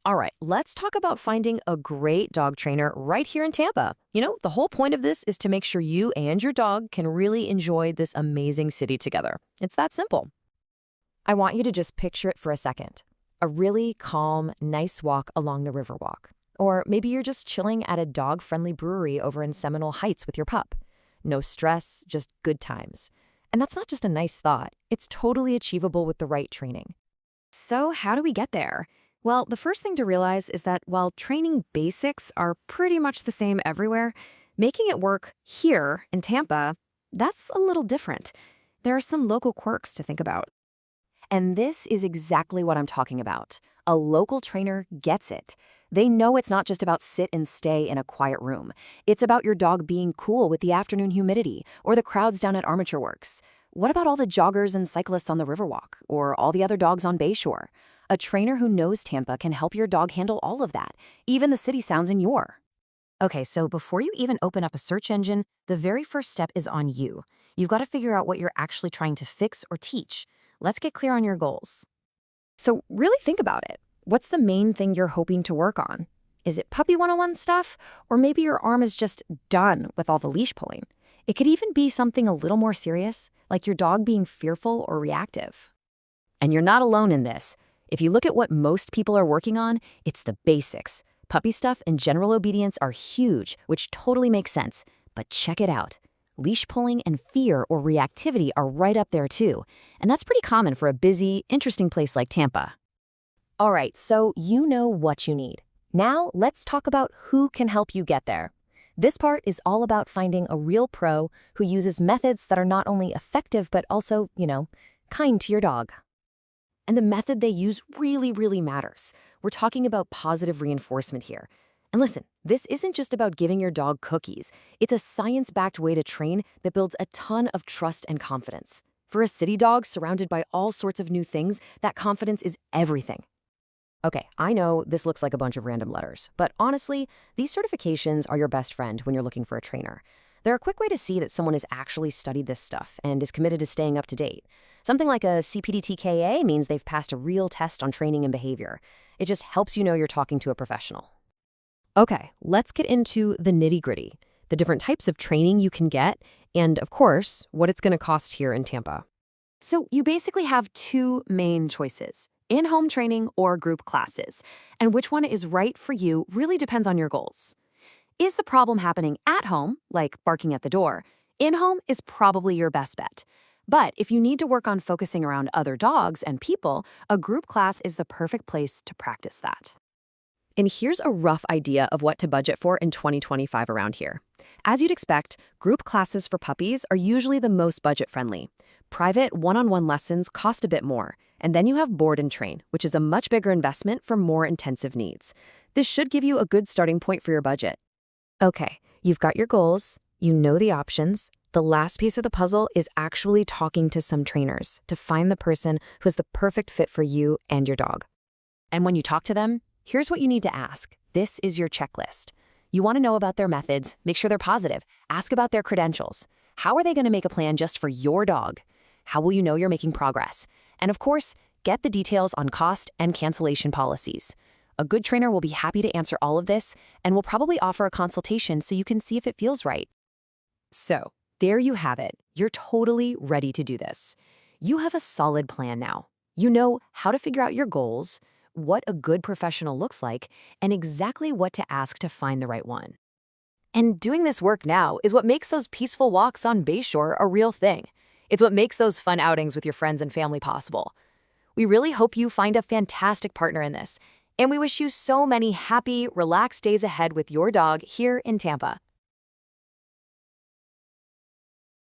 All right, let's talk about finding a great dog trainer right here in Tampa. The whole point of this is to make sure you and your dog can really enjoy this amazing city together. It's that simple. I want you to just picture it for a second. A really calm, nice walk along the Riverwalk. Or maybe you're just chilling at a dog-friendly brewery over in Seminole Heights with your pup. No stress, just good times. And that's not just a nice thought. It's totally achievable with the right training. So how do we get there? Well, the first thing to realize is that while training basics are pretty much the same everywhere, making it work here in Tampa, that's a little different. There are some local quirks to think about. And this is exactly what I'm talking about. A local trainer gets it. They know it's not just about sit and stay in a quiet room. It's about your dog being cool with the afternoon humidity or the crowds down at Armature Works. What about all the joggers and cyclists on the Riverwalk or all the other dogs on Bayshore? A trainer who knows Tampa can help your dog handle all of that, even the city sounds in your. Okay, so before you even open up a search engine, the very first step is on you. You've got to figure out what you're actually trying to fix or teach. Let's get clear on your goals. So really think about it. What's the main thing you're hoping to work on? Is it puppy 101 stuff? Or maybe your arm is just done with all the leash pulling. It could even be something a little more serious, like your dog being fearful or reactive. And you're not alone in this. If you look at what most people are working on, it's the basics. Puppy stuff and general obedience are huge, which totally makes sense. But check it out. Leash pulling and fear or reactivity are right up there too. And that's pretty common for a busy, interesting place like Tampa. All right, so you know what you need. Now let's talk about who can help you get there. This part is all about finding a real pro who uses methods that are not only effective, but also, kind to your dog. And the method they use really matters. We're talking about positive reinforcement here. And listen, this isn't just about giving your dog cookies. It's a science-backed way to train that builds a ton of trust and confidence. For a city dog surrounded by all sorts of new things, that confidence is everything. Okay, I know this looks like a bunch of random letters, but honestly, these certifications are your best friend when you're looking for a trainer. They're a quick way to see that someone has actually studied this stuff and is committed to staying up to date. Something like a CPDTKA means they've passed a real test on training and behavior. It just helps you know you're talking to a professional. Okay, let's get into the nitty-gritty, the different types of training you can get, and of course, what it's going to cost here in Tampa. So you basically have two main choices, in-home training or group classes, and which one is right for you really depends on your goals. Is the problem happening at home, like barking at the door? In-home is probably your best bet. But if you need to work on focusing around other dogs and people, a group class is the perfect place to practice that. And here's a rough idea of what to budget for in 2025 around here. As you'd expect, group classes for puppies are usually the most budget-friendly. Private one-on-one lessons cost a bit more, and then you have board and train, which is a much bigger investment for more intensive needs. This should give you a good starting point for your budget. Okay, you've got your goals, you know the options. The last piece of the puzzle is actually talking to some trainers to find the person who's the perfect fit for you and your dog. And when you talk to them, here's what you need to ask. This is your checklist. You want to know about their methods, make sure they're positive, ask about their credentials. How are they going to make a plan just for your dog? How will you know you're making progress? And of course, get the details on cost and cancellation policies. A good trainer will be happy to answer all of this and will probably offer a consultation so you can see if it feels right. So, there you have it. You're totally ready to do this. You have a solid plan now. You know how to figure out your goals, what a good professional looks like, and exactly what to ask to find the right one. And doing this work now is what makes those peaceful walks on Bayshore a real thing. It's what makes those fun outings with your friends and family possible. We really hope you find a fantastic partner in this, and we wish you so many happy, relaxed days ahead with your dog here in Tampa.